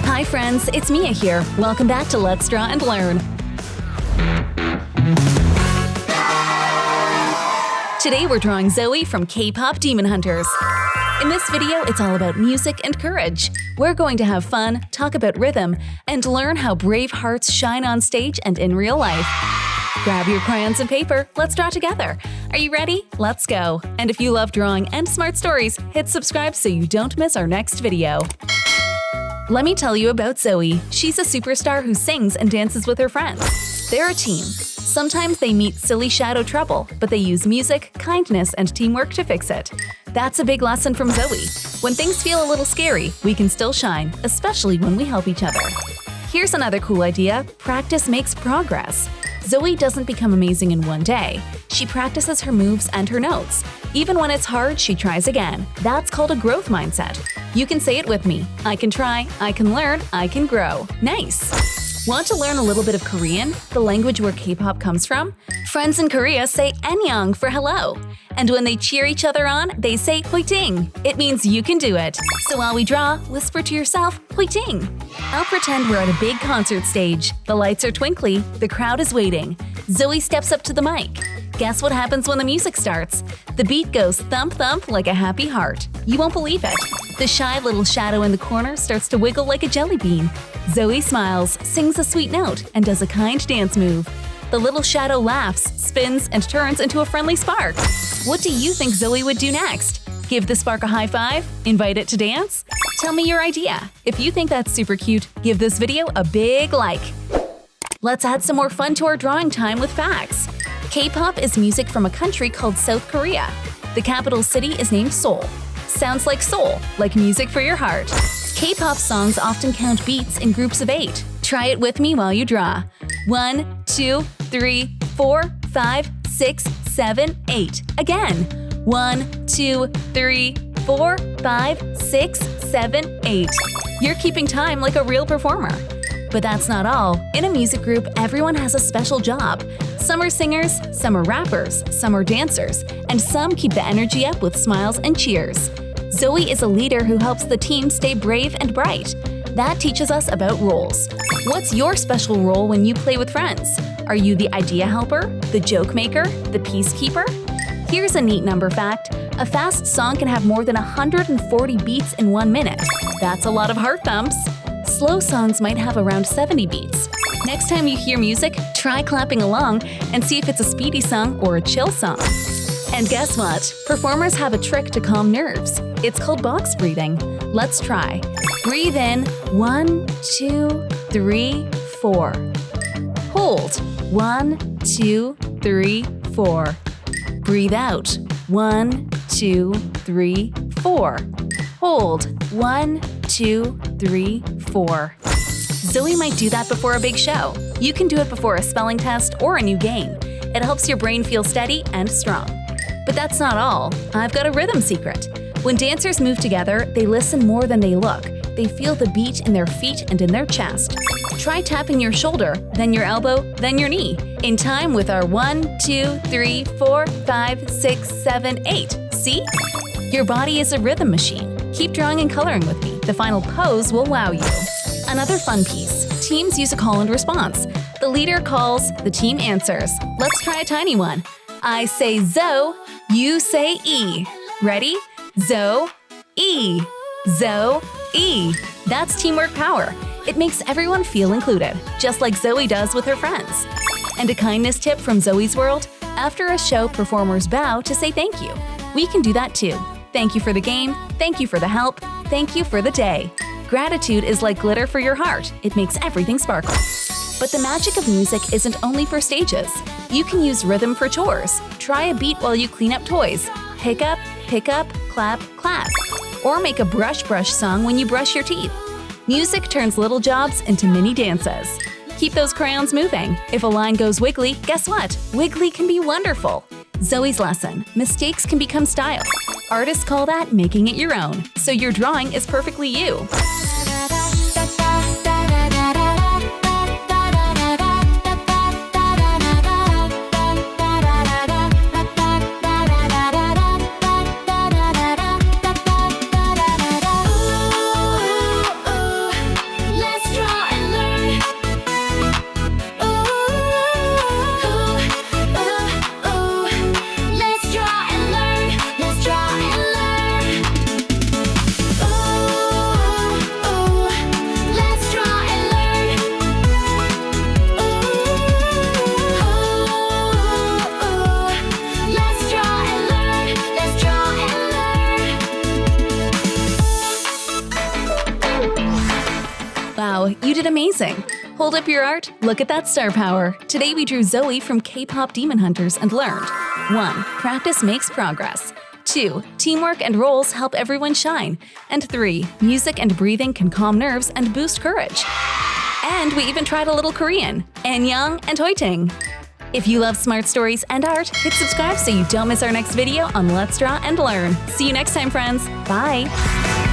Hi friends, it's Mia here. Welcome back to Let's Draw and Learn. Today we're drawing Zoey from K-Pop Demon Hunters. In this video, it's all about music and courage. We're going to have fun, talk about rhythm, and learn how brave hearts shine on stage and in real life. Grab your crayons and paper, let's draw together. Are you ready? Let's go! And if you love drawing and smart stories, hit subscribe so you don't miss our next video. Let me tell you about Zoey. She's a superstar who sings and dances with her friends. They're a team. Sometimes they meet silly shadow trouble, but they use music, kindness, and teamwork to fix it. That's a big lesson from Zoey. When things feel a little scary, we can still shine, especially when we help each other. Here's another cool idea: practice makes progress. Zoey doesn't become amazing in one day. She practices her moves and her notes. Even when it's hard, she tries again. That's called a growth mindset. You can say it with me. I can try, I can learn, I can grow. Nice! Want to learn a little bit of Korean, the language where K-pop comes from? Friends in Korea say "annyeong" for hello. And when they cheer each other on, they say "hoiting." It means you can do it. So while we draw, whisper to yourself, "hoiting." I'll pretend we're at a big concert stage. The lights are twinkly, the crowd is waiting. Zoey steps up to the mic. Guess what happens when the music starts? The beat goes thump-thump like a happy heart. You won't believe it. The shy little shadow in the corner starts to wiggle like a jelly bean. Zoey smiles, sings a sweet note, and does a kind dance move. The little shadow laughs, spins, and turns into a friendly spark. What do you think Zoey would do next? Give the spark a high five? Invite it to dance? Tell me your idea. If you think that's super cute, give this video a big like. Let's add some more fun to our drawing time with facts. K-pop is music from a country called South Korea. The capital city is named Seoul. Sounds like soul, like music for your heart. K-pop songs often count beats in groups of 8. Try it with me while you draw. 1, 2, 3, 4, 5, 6, 7, 8. Again. 1, 2, 3, 4, 5, 6, 7, 8. You're keeping time like a real performer. But that's not all. In a music group, everyone has a special job. Some are singers, some are rappers, some are dancers, and some keep the energy up with smiles and cheers. Zoey is a leader who helps the team stay brave and bright. That teaches us about roles. What's your special role when you play with friends? Are you the idea helper, the joke maker, the peacekeeper? Here's a neat number fact. A fast song can have more than 140 beats in 1 minute. That's a lot of heart thumps. Slow songs might have around 70 beats. Next time you hear music, try clapping along and see if it's a speedy song or a chill song. And guess what? Performers have a trick to calm nerves. It's called box breathing. Let's try. Breathe in 1, 2, 3, 4. Hold 1, 2, 3, 4. Breathe out 1, 2, 3, 4. Hold 1, 2, 3, 4. Zoey might do that before a big show. You can do it before a spelling test or a new game. It helps your brain feel steady and strong. But that's not all. I've got a rhythm secret. When dancers move together, they listen more than they look. They feel the beat in their feet and in their chest. Try tapping your shoulder, then your elbow, then your knee, in time with our 1, 2, 3, 4, 5, 6, 7, 8. See? Your body is a rhythm machine. Keep drawing and coloring with me. The final pose will wow you. Another fun piece. Teams use a call and response. The leader calls, the team answers. Let's try a tiny one. I say Zo, you say E. Ready? Zo, E. Zo, E. That's teamwork power. It makes everyone feel included, just like Zoey does with her friends. And a kindness tip from Zoey's world: after a show, performers bow to say thank you. We can do that too. Thank you for the game, thank you for the help, thank you for the day. Gratitude is like glitter for your heart. It makes everything sparkle. But the magic of music isn't only for stages. You can use rhythm for chores. Try a beat while you clean up toys. Pick up, clap, clap. Or make a brush song when you brush your teeth. Music turns little jobs into mini dances. Keep those crayons moving. If a line goes wiggly, guess what? Wiggly can be wonderful. Zoey's lesson: mistakes can become style. Artists call that making it your own. So your drawing is perfectly you. you did amazing! Hold up your art, look at that star power! Today we drew Zoey from K-pop Demon Hunters and learned 1. Practice makes progress. 2. Teamwork and roles help everyone shine. And 3. Music and breathing can calm nerves and boost courage. And we even tried a little Korean, Annyeong and Hoiting. If you love smart stories and art, hit subscribe so you don't miss our next video on Let's Draw and Learn. See you next time, friends. Bye!